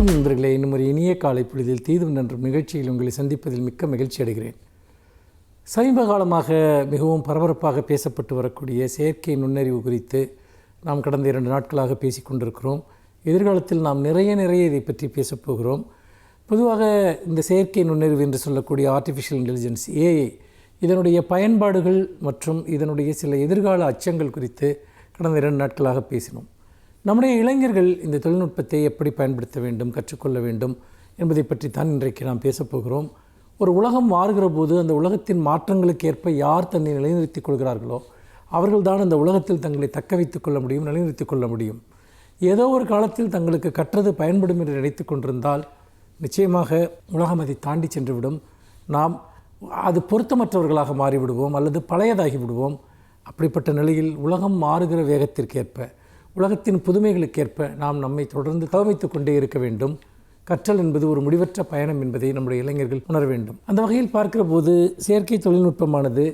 வணக்கம் நண்பர்களே. இன்னும் ஒரு இனிய காலை பொழுதில் தீதும் நன்றும் நிகழ்ச்சியில் உங்களை சந்திப்பதில் மிக்க மகிழ்ச்சி அடைகிறேன். சமீப காலமாக மிகவும் பரபரப்பாக பேசப்பட்டு வரக்கூடிய செயற்கை நுண்ணறிவு குறித்து நாம் கடந்த 2 நாட்களாக பேசிக்கொண்டிருக்கிறோம். எதிர்காலத்தில் நாம் நிறைய இதை பற்றி பேசப்போகிறோம். பொதுவாக இந்த செயற்கை நுண்ணறிவு என்று சொல்லக்கூடிய ஆர்டிஃபிஷியல் இன்டெலிஜென்ஸ் ஏஐ, இதனுடைய பயன்பாடுகள் மற்றும் இதனுடைய சில எதிர்கால அச்சங்கள் குறித்து கடந்த 2 நாட்களாக பேசினோம். நம்முடைய இளைஞர்கள் இந்த தொழில்நுட்பத்தை எப்படி பயன்படுத்த வேண்டும், கற்றுக்கொள்ள வேண்டும் என்பதை பற்றி தான் இன்றைக்கு நாம் பேசப்போகிறோம். ஒரு உலகம் மாறுகிற போது அந்த உலகத்தின் மாற்றங்களுக்கு ஏற்ப யார் தன்னை நிலைநிறுத்திக் கொள்கிறார்களோ அவர்கள்தான் அந்த உலகத்தில் தங்களை தக்க வைத்துக் கொள்ள முடியும், நிலைநிறுத்திக் கொள்ள முடியும். ஏதோ ஒரு காலத்தில் தங்களுக்கு கற்றது பயன்படும் என்று நினைத்து கொண்டிருந்தால் நிச்சயமாக உலகம் அதை தாண்டி சென்றுவிடும். நாம் அது பொருத்தமற்றவர்களாக மாறிவிடுவோம் அல்லது பழையதாகி விடுவோம். அப்படிப்பட்ட நிலையில் உலகம் மாறுகிற வேகத்திற்கேற்ப, உலகத்தின் புதுமைகளுக்கேற்ப நாம் நம்மை தொடர்ந்து தவமைத்து கொண்டே இருக்க வேண்டும். கற்றல் என்பது ஒரு முடிவற்ற பயணம் என்பதை நம்முடைய இளைஞர்கள் உணர வேண்டும். அந்த வகையில் பார்க்கிற போது செயற்கை தொழில்நுட்பமானது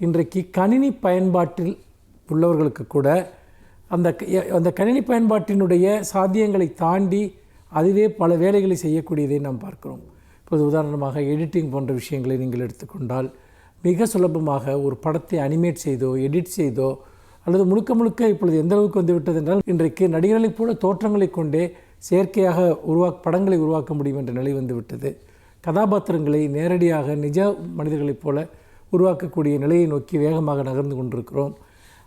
இன்றைக்கு கணினி பயன்பாட்டில் உள்ளவர்களுக்கு கூட அந்த கணினி பயன்பாட்டினுடைய சாத்தியங்களை தாண்டி அதுவே பல வேலைகளை செய்யக்கூடியதை நாம் பார்க்கிறோம். இப்போது உதாரணமாக எடிட்டிங் போன்ற விஷயங்களை நீங்கள் எடுத்துக்கொண்டால் மிக சுலபமாக ஒரு படத்தை அனிமேட் செய்தோ எடிட் செய்தோ அல்லது முழுக்க இப்பொழுது எந்த அளவுக்கு வந்துவிட்டது என்றால் இன்றைக்கு நடிகர்களைப் போல தோற்றங்களை கொண்டே செயற்கையாக படங்களை உருவாக்க முடியும் என்ற நிலை வந்துவிட்டது. கதாபாத்திரங்களை நேரடியாக நிஜ மனிதர்களைப் போல உருவாக்கக்கூடிய நிலையை நோக்கி வேகமாக நகர்ந்து கொண்டிருக்கிறோம்.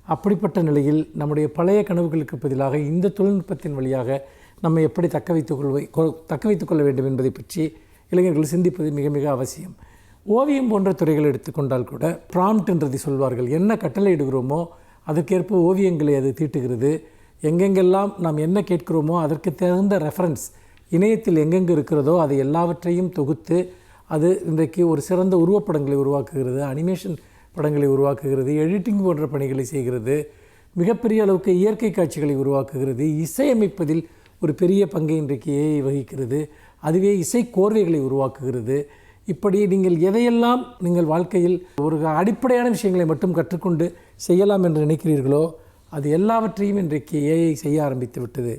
அப்படிப்பட்ட நிலையில் நம்முடைய பழைய கனவுகளுக்கு பதிலாக இந்த தொழில்நுட்பத்தின் வழியாக நம்மை எப்படி தக்க வைத்துக் கொள்ள வேண்டும் என்பதை பற்றி இளைஞர்கள் சிந்திப்பது மிக அவசியம். ஓவியம் போன்ற துறைகள் எடுத்துக்கொண்டால் கூட ப்ராம்ப்ட் என்றதை சொல்வார்கள். என்ன கட்டளை இடுகிறோமோ அதற்கேற்ப ஓவியங்களை அது தீட்டுகிறது. எங்கெங்கெல்லாம் நாம் என்ன கேட்கிறோமோ அதற்கு தகுந்த ரெஃபரன்ஸ் இணையத்தில் எங்கெங்கு இருக்கிறதோ அதை எல்லாவற்றையும் தொகுத்து அது இன்றைக்கு ஒரு சிறந்த உருவப்படங்களை உருவாக்குகிறது, அனிமேஷன் படங்களை உருவாக்குகிறது, எடிட்டிங் போன்ற பணிகளை செய்கிறது, மிகப்பெரிய அளவுக்கு இயற்கை காட்சிகளை உருவாக்குகிறது, இசையமைப்பதில் ஒரு பெரிய பங்கை இன்றைக்கு ஏஐ வகிக்கிறது, அதுவே இசை கோர்வைகளை உருவாக்குகிறது. இப்படி நீங்கள் எதையெல்லாம் நீங்கள் வாழ்க்கையில் ஒரு அடிப்படையான விஷயங்களை மட்டும் கற்றுக்கொண்டு செய்யலாம் என்று நினைக்கிறீர்களோ அது எல்லாவற்றையும் இன்றைக்கு ஏஐ செய்ய ஆரம்பித்து விட்டது.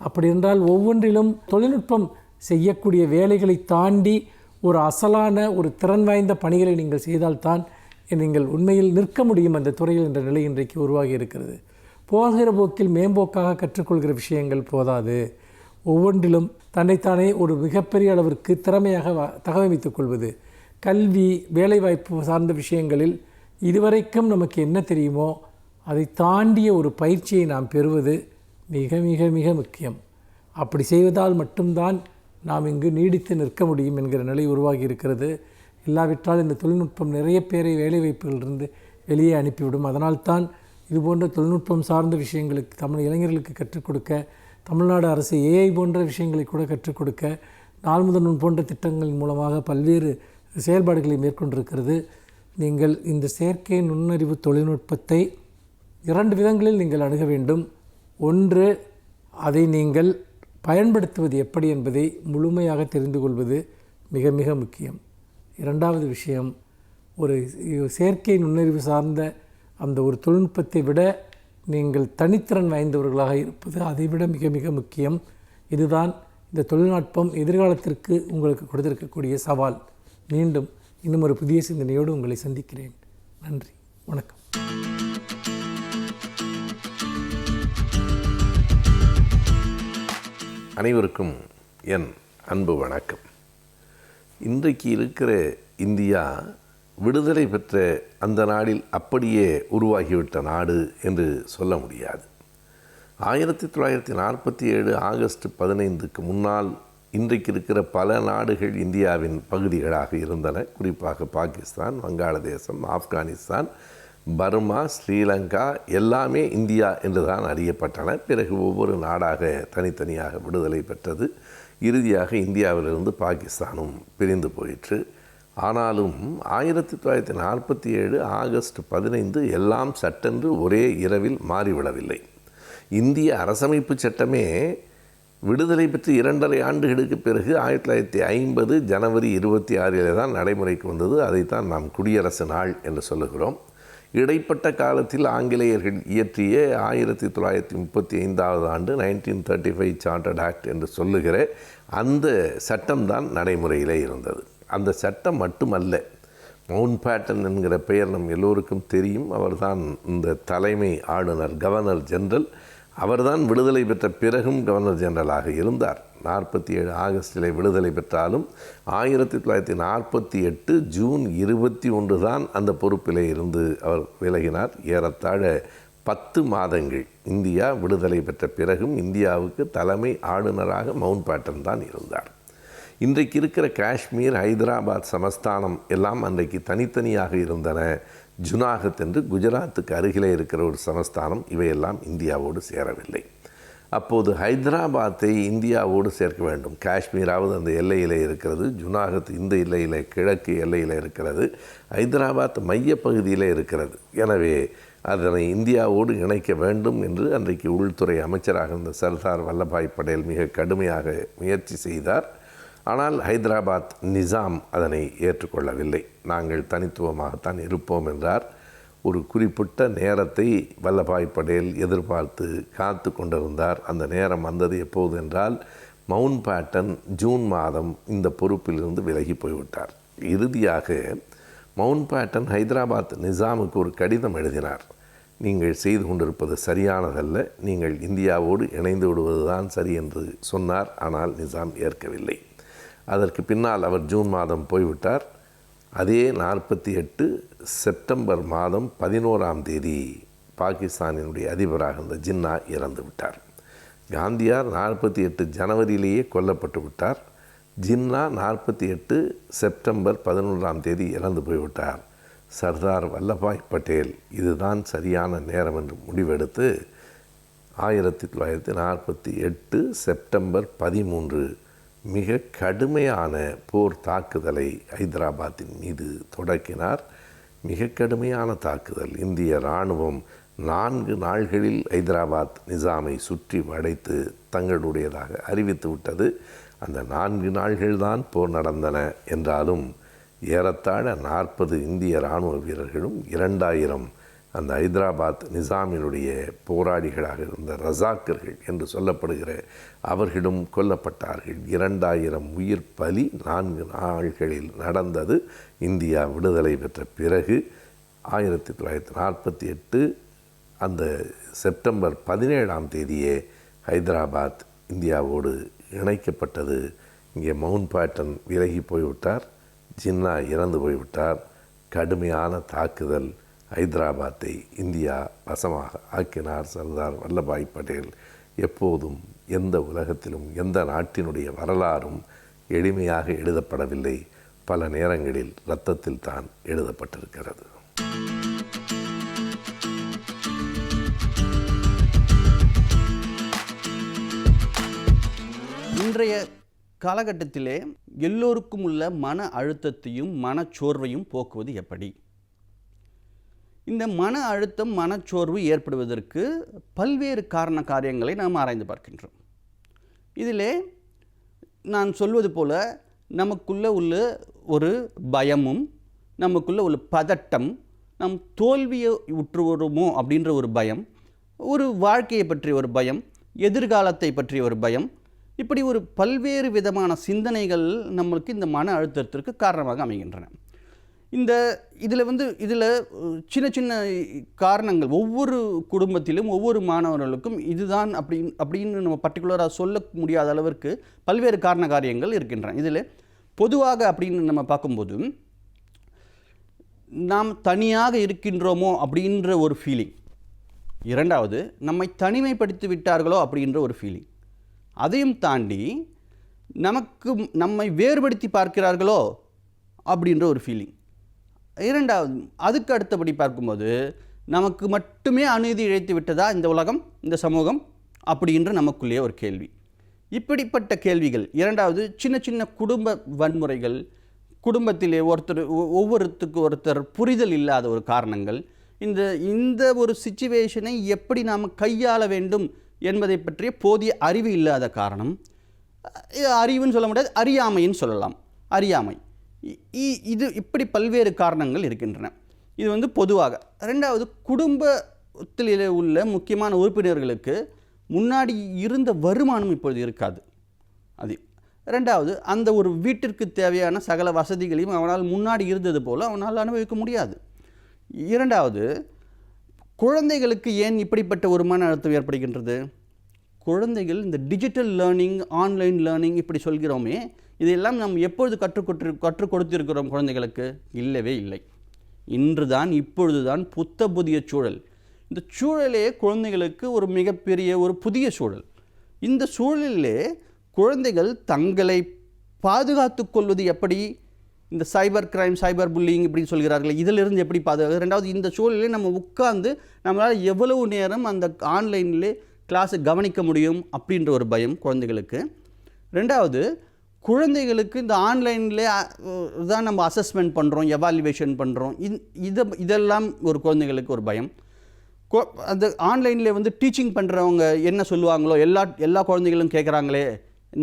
அப்படி என்றால் ஒவ்வொன்றிலும் தொழில்நுட்பம் செய்யக்கூடிய வேலைகளை தாண்டி ஒரு அசலான ஒரு திறன் வாய்ந்த பணிகளை நீங்கள் செய்தால்தான் நீங்கள் உண்மையில் நிற்க முடியும் அந்த துறையில் என்ற நிலை இன்றைக்கு உருவாகி இருக்கிறது. போகிற போக்கில் மேம்போக்காக கற்றுக்கொள்கிற விஷயங்கள் போதாது. ஒவ்வொன்றிலும் தன்னைத்தானே ஒரு மிகப்பெரிய அளவிற்கு திறமையாக தகவமைத்துக் கொள்வது, கல்வி, வேலைவாய்ப்பு சார்ந்த விஷயங்களில் இதுவரைக்கும் நமக்கு என்ன தெரியுமோ அதை தாண்டிய ஒரு பயிற்சியை நாம் பெறுவது மிக முக்கியம். அப்படி செய்வதால் மட்டும்தான் நாம் இங்கு நீடித்து நிற்க முடியும் என்கிற நிலை உருவாகி இருக்கிறது. இல்லாவிட்டால் இந்த தொழில்நுட்பம் நிறைய பேரை வேலைவாய்ப்புகளிலிருந்து வெளியே அனுப்பிவிடும். அதனால்தான் இதுபோன்ற தொழில்நுட்பம் சார்ந்த விஷயங்களுக்கு தமிழ் இளைஞர்களுக்கு கற்றுக் கொடுக்க தமிழ்நாடு அரசு ஏஐ போன்ற விஷயங்களை கூட கற்றுக் கொடுக்க நாள் முதல்வன் போன்ற திட்டங்களின் மூலமாக பல்வேறு செயல்பாடுகளை மேற்கொண்டிருக்கிறது. நீங்கள் இந்த செயற்கை நுண்ணறிவு தொழில்நுட்பத்தை 2 விதங்களில் நீங்கள் அணுக வேண்டும். ஒன்று, அதை நீங்கள் பயன்படுத்துவது எப்படி என்பதை முழுமையாக தெரிந்து கொள்வது மிக முக்கியம். 2வது விஷயம், ஒரு செயற்கை நுண்ணறிவு சார்ந்த அந்த ஒரு தொழில்நுட்பத்தை விட நீங்கள் தனித்திறன் வாய்ந்தவர்களாக இருப்பது அதைவிட மிக முக்கியம். இதுதான் இந்த தொழில்நுட்பம் எதிர்காலத்திற்கு உங்களுக்கு கொடுத்திருக்கக்கூடிய சவால். மீண்டும் இன்னும் ஒரு புதிய சிந்தனையோடு உங்களை சந்திக்கிறேன். நன்றி, வணக்கம். அனைவருக்கும் என் அன்பு வணக்கம். இன்றைக்கு இருக்கிற இந்தியா விடுதலை பெற்ற அந்த நாளில் அப்படியே உருவாகிவிட்ட நாடு என்று சொல்ல முடியாது. 1947 ஆகஸ்ட் 15க்கு முன்னால் இன்றைக்கு இருக்கிற பல நாடுகள் இந்தியாவின் பகுதிகளாக இருந்தன. குறிப்பாக பாகிஸ்தான், வங்காளதேசம், ஆப்கானிஸ்தான், பர்மா, ஸ்ரீலங்கா எல்லாமே இந்தியா என்றுதான் அறியப்பட்டன. பிறகு ஒவ்வொரு நாடாக தனித்தனியாக விடுதலை பெற்றது. இறுதியாக இந்தியாவிலிருந்து பாகிஸ்தானும் பிரிந்து போயிற்று. ஆனாலும் 1947 ஆகஸ்ட் 15 எல்லாம் சட்டென்று ஒரே இரவில் மாறிவிடவில்லை. இந்திய அரசமைப்பு சட்டமே விடுதலை பெற்று 2.5 ஆண்டுகளுக்கு பிறகு 1950 ஜனவரி 26 தான் நடைமுறைக்கு வந்தது. அதைத்தான் நாம் குடியரசு நாள் என்று சொல்லுகிறோம். இடைப்பட்ட காலத்தில் ஆங்கிலேயர்கள் இயற்றிய 1935 ஆண்டு 1935 சார்ட்டர்ட் ஆக்ட் என்று சொல்லுகிற அந்த சட்டம்தான் நடைமுறையிலே இருந்தது. அந்த சட்டம் மட்டுமல்ல, மவுண்ட் பேட்டன் என்கிற பெயர் நம் எல்லோருக்கும் தெரியும். அவர்தான் இந்த தலைமை ஆளுநர், கவர்னர் ஜெனரல். அவர்தான் விடுதலை பெற்ற பிறகும் கவர்னர் ஜெனரலாக இருந்தார். 47 ஆகஸ்டில் விடுதலை பெற்றாலும் 1948 ஜூன் 21 தான் அந்த பொறுப்பிலே இருந்து அவர் விலகினார். ஏறத்தாழ 10 மாதங்கள் இந்தியா விடுதலை பெற்ற பிறகும் இந்தியாவுக்கு தலைமை ஆளுநராக மவுண்ட் பேட்டன் தான் இருந்தார். இன்றைக்கு இருக்கிற காஷ்மீர், ஹைதராபாத் சமஸ்தானம் எல்லாம் அன்றைக்கு தனித்தனியாக இருந்தன. ஜுனாகத் என்று குஜராத்துக்கு அருகிலே இருக்கிற ஒரு சமஸ்தானம், இவையெல்லாம் இந்தியாவோடு சேரவில்லை. அப்போது ஹைதராபாத்தை இந்தியாவோடு சேர்க்க வேண்டும். காஷ்மீராவது அந்த எல்லையில் இருக்கிறது, ஜுனாகத் இந்த எல்லையில், கிழக்கு எல்லையில் இருக்கிறது, ஹைதராபாத் மையப்பகுதியில் இருக்கிறது. எனவே அதனை இந்தியாவோடு இணைக்க வேண்டும் என்று அன்றைக்கு உள்துறை அமைச்சராக இருந்த சர்தார் வல்லபாய் படேல் மிக கடுமையாக முயற்சி செய்தார். ஆனால் ஹைதராபாத் நிசாம் அதனை ஏற்றுக்கொள்ளவில்லை. நாங்கள் தனித்துவமாகத்தான் இருப்போம் என்றார். ஒரு குறிப்பிட்ட நேரத்தை வல்லபாய் படேல் எதிர்பார்த்து காத்து கொண்டிருந்தார். அந்த நேரம் வந்தது எப்போது என்றால், மவுண்ட் பேட்டன் ஜூன் மாதம் இந்த பொறுப்பிலிருந்து விலகி போய்விட்டார். இறுதியாக மவுண்ட் பேட்டன் ஹைதராபாத் நிசாமுக்கு ஒரு கடிதம் எழுதினார். நீங்கள் செய்து கொண்டிருப்பது சரியானதல்ல, நீங்கள் இந்தியாவோடு இணைந்து விடுவதுதான் சரி என்று சொன்னார். ஆனால் நிசாம் ஏற்கவில்லை. அதற்கு பின்னால் அவர் ஜூன் மாதம் போய்விட்டார். அதே 48 செப்டம்பர் மாதம் 11ஆம் தேதி பாகிஸ்தானினுடைய அதிபராக இருந்த ஜின்னா இறந்து விட்டார். காந்தியார் 48 ஜனவரியிலேயே கொல்லப்பட்டு விட்டார். ஜின்னா 48 செப்டம்பர் 11ஆம் தேதி இறந்து போய்விட்டார். சர்தார் வல்லபாய் பட்டேல் இதுதான் சரியான நேரம் என்று முடிவெடுத்து 1948 செப்டம்பர் 13 மிக கடுமையான போர் தாக்குதலை ஹைதராபாத்தின் மீது தொடக்கினார். மிக கடுமையான தாக்குதல். இந்திய இராணுவம் 4 நாள்களில் ஹைதராபாத் நிசாமை சுற்றி வளைத்து தங்களுடையதாக அறிவித்து விட்டது. அந்த 4 நாள்கள்தான் போர் நடந்தன என்றாலும் ஏறத்தாழ 40 இந்திய இராணுவ வீரர்களும் 2000 அந்த ஹைதராபாத் நிசாமினுடைய போராளிகளாக இருந்த ரசாக்கர்கள் என்று சொல்லப்படுகிற அவர்களும் கொல்லப்பட்டார்கள். 2000 உயிர் பலி 4 நாள்களில் நடந்தது. இந்தியா விடுதலை பெற்ற பிறகு 1948 அந்த செப்டம்பர் 17ஆம் தேதியே ஹைதராபாத் இந்தியாவோடு இணைக்கப்பட்டது. இங்கே மவுண்ட் பேட்டன் விலகி போய்விட்டார், ஜின்னா இறந்து போய்விட்டார். கடுமையான தாக்குதல் ஹைதராபாத்தை இந்தியா வசமாக ஆக்கினார் சர்தார் வல்லபாய் படேல். எப்போதும் எந்த உலகத்திலும் எந்த நாட்டினுடைய வரலாறும் எளிமையாக எழுதப்படவில்லை. பல நேரங்களில் இரத்தத்தில் தான் எழுதப்பட்டிருக்கிறது. இன்றைய காலகட்டத்திலே எல்லோருக்கும் உள்ள மன அழுத்தத்தையும் மனச்சோர்வையும் போக்குவது எப்படி? இந்த மன அழுத்தம், மனச்சோர்வு ஏற்படுவதற்கு பல்வேறு காரியங்களை நாம் ஆராய்ந்து பார்க்கின்றோம். இதிலே நான் சொல்வது போல நமக்குள்ள உள்ள ஒரு பயமும், நமக்குள்ள உள்ள பதட்டம், நம் தோல்வியை உற்றுவருமோ அப்படின்ற ஒரு பயம், ஒரு வாழ்க்கையை பற்றிய ஒரு பயம், எதிர்காலத்தை பற்றிய ஒரு பயம், இப்படி ஒரு பல்வேறு விதமான சிந்தனைகள் நம்மளுக்கு இந்த மன அழுத்தத்திற்கு காரணமாக அமைகின்றன. இதில் சின்ன சின்ன காரணங்கள் ஒவ்வொரு குடும்பத்திலும் ஒவ்வொரு மாணவர்களுக்கும் இதுதான் அப்படின்னு நம்ம பர்டிகுலராக சொல்ல முடியாத அளவிற்கு பல்வேறு காரியங்கள் இருக்கின்றன. இதில் பொதுவாக அப்படின்னு நம்ம பார்க்கும்போது நாம் தனியாக இருக்கின்றோமோ அப்படின்ற ஒரு ஃபீலிங், இரண்டாவது நம்மை தனிமைப்படுத்தி விட்டார்களோ அப்படின்ற ஒரு ஃபீலிங், அதையும் தாண்டி நம்மை வேறுபடுத்தி பார்க்கிறார்களோ அப்படின்ற ஒரு ஃபீலிங், இரண்டாவது அதுக்கு அடுத்தபடி பார்க்கும்போது நமக்கு மட்டுமே அநீதி இழைத்து விட்டதா இந்த உலகம், இந்த சமூகம் அப்படின்ற நமக்குள்ளே ஒரு கேள்வி. இப்படிப்பட்ட கேள்விகள். இரண்டாவது சின்ன சின்ன குடும்ப வன்முறைகள், குடும்பத்திலே ஒவ்வொருத்தருக்கு ஒருத்தர் புரிதல் இல்லாத ஒரு காரணங்கள், இந்த ஒரு சிச்சுவேஷனை எப்படி நாம் கையாள வேண்டும் என்பதை பற்றிய போதிய அறிவு இல்லாத காரணம். அறிவுன்னு சொல்ல முடியாது, அறியாமைன்னு சொல்லலாம். அறியாமை. இப்படி பல்வேறு காரணங்கள் இருக்கின்றன. இது பொதுவாக. ரெண்டாவது, குடும்பத்தில் உள்ள முக்கியமான உறுப்பினர்களுக்கு முன்னாடி இருந்த வருமானம் இப்பொழுது இருக்காது. அது ரெண்டாவது, அந்த ஒரு வீட்டிற்கு தேவையான சகல வசதிகளையும் அவனால் முன்னாடி இருந்தது போல் அவனால் அனுபவிக்க முடியாது. இரண்டாவது, குழந்தைகளுக்கு ஏன் இப்படிப்பட்ட ஒரு மன அழுத்தம் ஏற்படுகின்றது? குழந்தைகள் இந்த டிஜிட்டல் லேர்னிங், ஆன்லைன் லேர்னிங் இப்படி சொல்கிறோமே, இதையெல்லாம் நாம் எப்பொழுது கற்றுக் கொடுத்திருக்கிறோம் குழந்தைகளுக்கு? இல்லவே இல்லை. இன்று தான், இப்பொழுது தான் புதிய சூழல். இந்த சூழலே குழந்தைகளுக்கு ஒரு மிகப்பெரிய ஒரு புதிய சூழல். இந்த சூழலிலே குழந்தைகள் தங்களை பாதுகாத்து கொள்வது எப்படி? இந்த சைபர் கிரைம், சைபர் புல்லிங் இப்படி சொல்கிறார்கள், இதிலிருந்து எப்படி பாதுகாக்க? ரெண்டாவது, இந்த சூழலிலே நம்ம உட்கார்ந்து நம்மளால் எவ்வளவு நேரம் அந்த ஆன்லைனிலே கிளாஸை கவனிக்க முடியும் அப்படின்ற ஒரு பயம் குழந்தைகளுக்கு. ரெண்டாவது, குழந்தைகளுக்கு இந்த ஆன்லைனில் தான் நம்ம அசஸ்மெண்ட் பண்ணுறோம், எவாலுவேஷன் பண்ணுறோம், இதெல்லாம் ஒரு குழந்தைகளுக்கு ஒரு பயம். அந்த ஆன்லைனில் வந்து டீச்சிங் பண்ணுறவங்க என்ன சொல்லுவாங்களோ, எல்லா குழந்தைகளும் கேட்குறாங்களே,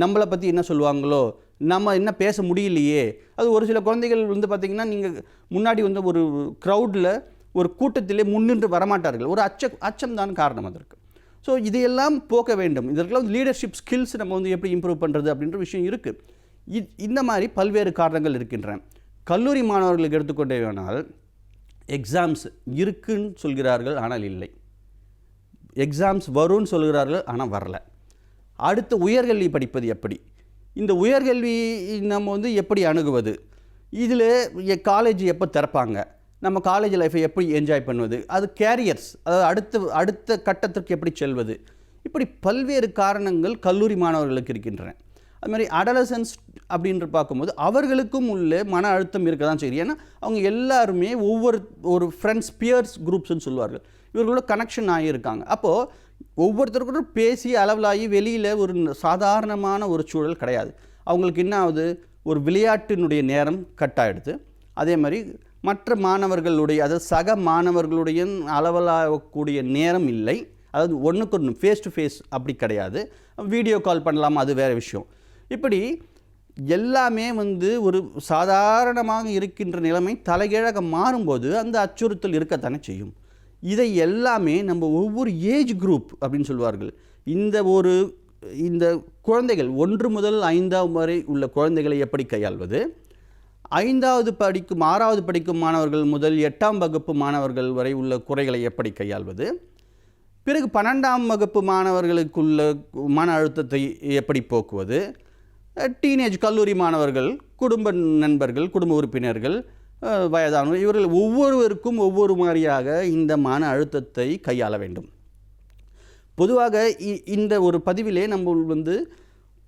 நம்மளை பற்றி என்ன சொல்லுவாங்களோ, நம்ம என்ன பேச முடியலையே. அது ஒரு சில குழந்தைகள் வந்து பார்த்திங்கன்னா, நீங்கள் முன்னாடி வந்து ஒரு க்ரௌடில், ஒரு கூட்டத்திலே முன்னின்று வரமாட்டார்கள். ஒரு அச்சம் தான் காரணம் அதற்கு. ஸோ இதையெல்லாம் போக்க வேண்டும். இதற்கெல்லாம் லீடர்ஷிப் ஸ்கில்ஸ் நம்ம வந்து எப்படி இம்ப்ரூவ் பண்ணுறது அப்படின்ற விஷயம் இருக்குது. இந்த மாதிரி பல்வேறு காரணங்கள் இருக்கின்றன. கல்லூரி மாணவர்களுக்கு எடுத்துக்கொண்டே வேணால், எக்ஸாம்ஸ் இருக்குன்னு சொல்கிறார்கள், ஆனால் இல்லை. எக்ஸாம்ஸ் வரும்னு சொல்கிறார்கள், ஆனால் வரல. அடுத்து உயர்கல்வி படிப்பது எப்படி? இந்த உயர்கல்வி நம்ம வந்து எப்படி அணுகுவது? இதில் காலேஜ் எப்போ திறப்பாங்க? நம்ம காலேஜ் லைஃப்பை எப்படி என்ஜாய் பண்ணுவது? அது கேரியர்ஸ், அதாவது அடுத்த கட்டத்திற்கு எப்படி செல்வது? இப்படி பல்வேறு காரணங்கள் கல்லூரி மாணவர்களுக்கு இருக்கின்றன. அதுமாதிரி அடலசன்ஸ் அப்படின்னு பார்க்கும்போது அவர்களுக்கும் உள்ள மன அழுத்தம் இருக்க தான் சரி. ஏன்னா அவங்க எல்லாருமே ஒரு ஃப்ரெண்ட்ஸ், பியர்ஸ் குரூப்ஸ்ன்னு சொல்லுவார்கள், இவர்களோட கனெக்ஷன் ஆகியிருக்காங்க. அப்போது ஒவ்வொருத்தருக்கும் பேசி அளவலாகி வெளியில் ஒரு சாதாரணமான ஒரு சூழல் கிடையாது. அவங்களுக்கு என்ன ஆகுது? ஒரு விளையாட்டினுடைய நேரம் கட் ஆகிடுது. அதே மாதிரி மற்ற மாணவர்களுடைய, அதாவது சக மாணவர்களுடைய அளவலாகக்கூடிய நேரம் இல்லை. அதாவது ஒன்றுக்கு ஒன்று ஃபேஸ் டு ஃபேஸ் அப்படி கிடையாது. வீடியோ கால் பண்ணலாம், அது வேறு விஷயம். இப்படி எல்லாமே வந்து ஒரு சாதாரணமாக இருக்கின்ற நிலைமை தலைகீழாக மாறும்போது அந்த அச்சுறுத்தல் இருக்கத்தானே செய்யும். இதை எல்லாமே நம்ம ஒவ்வொரு ஏஜ் குரூப் அப்படின்னு சொல்வார்கள், இந்த குழந்தைகள் 1 முதல் 5ஆம் வரை உள்ள குழந்தைகளை எப்படி கையாள்வது, 5வது படிக்கும் 6வது படிக்கும் மாணவர்கள் முதல் 8ஆம் வகுப்பு மாணவர்கள் வரை உள்ள குறைகளை எப்படி கையாள்வது, பிறகு 12ஆம் வகுப்பு மாணவர்களுக்குள்ள மன அழுத்தத்தை எப்படி போக்குவது, டீனேஜ் கல்லூரி மாணவர்கள், குடும்ப நண்பர்கள், குடும்ப உறுப்பினர்கள், வயதானவர், இவர்கள் ஒவ்வொருவருக்கும் ஒவ்வொரு மாதிரியாக இந்த மன அழுத்தத்தை கையாள வேண்டும். பொதுவாக இந்த ஒரு பதிவிலே நம்ம வந்து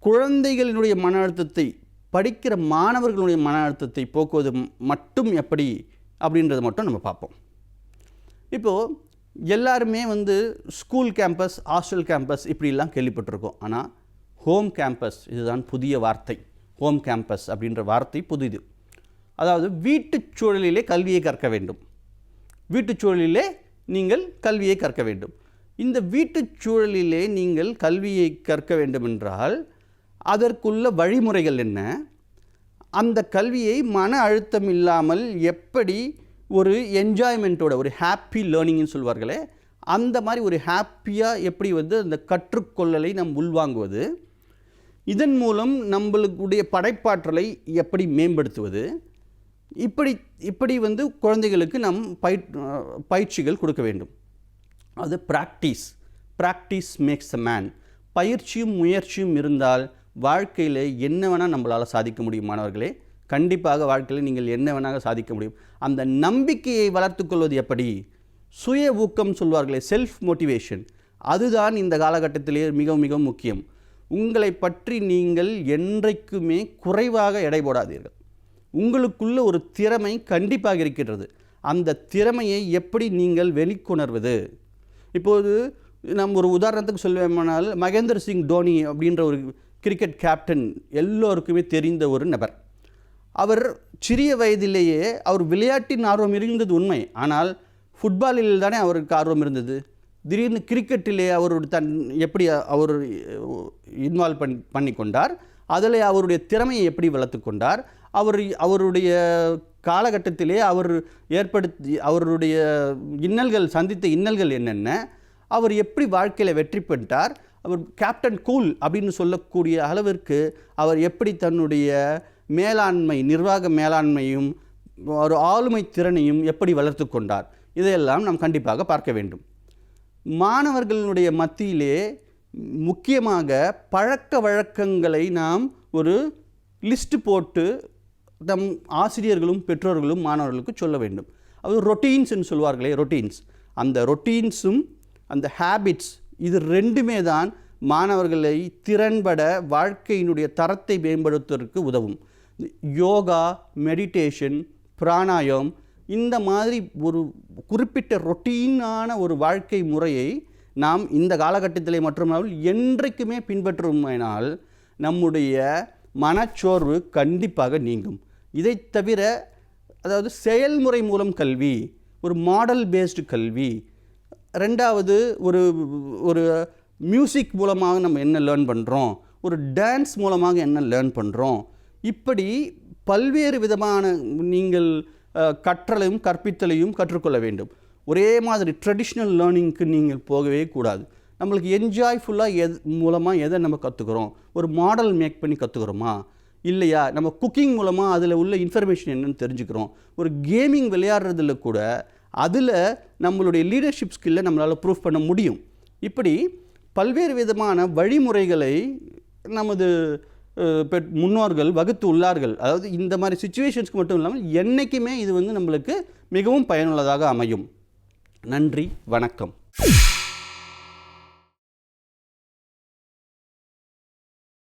குழந்தைகளினுடைய மன அழுத்தத்தை, படிக்கிற மாணவர்களுடைய மன அழுத்தத்தை போக்குவது மட்டும் எப்படி அப்படின்றத மட்டும் நம்ம பார்ப்போம். இப்போது எல்லாருமே வந்து ஸ்கூல் கேம்பஸ், ஹாஸ்டல் கேம்பஸ் இப்படிலாம் கேள்விப்பட்டிருக்கோம். ஆனால் ஹோம் கேம்பஸ், இதுதான் புதிய வார்த்தை. ஹோம் கேம்பஸ் அப்படின்ற வார்த்தை புதிது. அதாவது வீட்டுச் சூழலிலே கல்வியை கற்க வேண்டும். வீட்டுச் சூழலிலே நீங்கள் கல்வியை கற்க வேண்டும். இந்த வீட்டுச் சூழலிலே நீங்கள் கல்வியை கற்க வேண்டுமென்றால் அதற்குள்ள வழிமுறைகள் என்ன? அந்த கல்வியை மன அழுத்தம் இல்லாமல் எப்படி ஒரு என்ஜாய்மெண்ட்டோட, ஒரு ஹாப்பி லேர்னிங்னு சொல்வார்களே, அந்த மாதிரி ஒரு ஹாப்பியாக எப்படி வந்து அந்த கற்றுக்கொள்ளலை நாம் உள்வாங்குவது, இதன் மூலம் நம்மளுடைய படைப்பாற்றலை எப்படி மேம்படுத்துவது, இப்படி வந்து குழந்தைகளுக்கு நாம் பயிற்சிகள் கொடுக்க வேண்டும். அது ப்ராக்டிஸ் மேக்ஸ் அ மேன். பயிற்சியும் முயற்சியும் இருந்தால் வாழ்க்கையில் என்ன வேணால் நம்மளால் சாதிக்க முடியும். மாணவர்களே, கண்டிப்பாக வாழ்க்கையில் நீங்கள் என்ன வேணால் சாதிக்க முடியும். அந்த நம்பிக்கையை வளர்த்து கொள்வது எப்படி? சுய ஊக்கம் சொல்வார்களே, செல்ஃப் மோட்டிவேஷன், அதுதான் இந்த காலகட்டத்திலே மிக மிக முக்கியம். உங்களை பற்றி நீங்கள் என்றைக்குமே குறைவாக எடை போடாதீர்கள். உங்களுக்குள்ள ஒரு திறமை கண்டிப்பாக இருக்கின்றது. அந்த திறமையை எப்படி நீங்கள் வெளிக்கொணர்வது? இப்போது நம்ம ஒரு உதாரணத்துக்கு சொல்வேமானால், மகேந்திர சிங் தோனி அப்படின்ற ஒரு கிரிக்கெட் கேப்டன் எல்லோருக்குமே தெரிந்த ஒரு நபர். அவர் சிறிய வயதிலேயே அவர் விளையாட்டின் ஆர்வம் இருந்தது உண்மை. ஆனால் ஃபுட்பாலில் தானே அவருக்கு ஆர்வம் இருந்தது. திடீர்னு கிரிக்கெட்டிலே எப்படி அவர் இன்வால்வ் பண்ணி கொண்டார், அதில் அவருடைய திறமையை எப்படி வளர்த்து கொண்டார், அவருடைய காலகட்டத்திலே அவருடைய சந்தித்த இன்னல்கள் என்னென்ன, அவர் எப்படி வாழ்க்கையில் வெற்றி பெற்றார், அவர் கேப்டன் கூல் அப்படின்னு சொல்லக்கூடிய அளவிற்கு அவர் எப்படி தன்னுடைய மேலாண்மை, நிர்வாக மேலாண்மையும் ஒரு ஆளுமை திறனையும் எப்படி வளர்த்து கொண்டார், இதையெல்லாம் நாம் கண்டிப்பாக பார்க்க வேண்டும். மாணவர்களுடைய மத்தியிலே முக்கியமாக பழக்க வழக்கங்களை நாம் ஒரு லிஸ்ட் போட்டு நம் ஆசிரியர்களும் பெற்றோர்களும் மாணவர்களுக்கு சொல்ல வேண்டும். அது ரொட்டீன்ஸ்ன்னு சொல்வார்களே, ரொட்டீன்ஸ், அந்த ரொட்டீன்ஸும் அந்த ஹேபிட்ஸ், இது ரெண்டுமே தான் மாணவர்களை திறன்பட வாழ்க்கையினுடைய தரத்தை மேம்படுத்துவதற்கு உதவும். யோகா, மெடிடேஷன், பிராணாயம், இந்த மாதிரி ஒரு குறிப்பிட்ட ரொட்டீனான ஒரு வாழ்க்கை முறையை நாம் இந்த காலகட்டத்திலே மட்டுமல்ல என்றைக்குமே பின்பற்றுமானால் நம்முடைய மனச்சோர்வு கண்டிப்பாக நீங்கும். இதை தவிர அதாவது செயல்முறை மூலம் கல்வி, ஒரு மாடல் பேஸ்டு கல்வி, ரெண்டாவது ஒரு ஒரு மியூசிக் மூலமாக நம்ம என்ன லேர்ன் பண்ணுறோம், ஒரு டான்ஸ் மூலமாக என்ன லேர்ன் பண்ணுறோம், இப்படி பல்வேறு விதமான நீங்கள் கற்றலையும் கற்பித்தலையும் கற்றுக்கொள்ள வேண்டும். ஒரே மாதிரி ட்ரெடிஷ்னல் லேர்னிங்க்கு நீங்கள் போகவே கூடாது. நம்மளுக்கு என்ஜாய்ஃபுல்லாக மூலமாக எதை நம்ம கற்றுக்குறோம், ஒரு மாடல் மேக் பண்ணி கற்றுக்குறோமா இல்லையா, நம்ம குக்கிங் மூலமாக அதில் உள்ள இன்ஃபர்மேஷன் என்னென்னு தெரிஞ்சுக்கிறோம், ஒரு கேமிங் விளையாடுறதுல கூட அதில் நம்மளுடைய லீடர்ஷிப் ஸ்கில்லை நம்மளால் ப்ரூவ் பண்ண முடியும். இப்படி பல்வேறு விதமான வழிமுறைகளை நமது முன்னோர்கள் வகுத்து உள்ளார்கள். அதாவது இந்த மாதிரி சிச்சுவேஷன்ஸ்க்கு மட்டும் இல்லாமல் என்றைக்குமே இது நம்மளுக்கு மிகவும் பயனுள்ளதாக அமையும். நன்றி, வணக்கம்.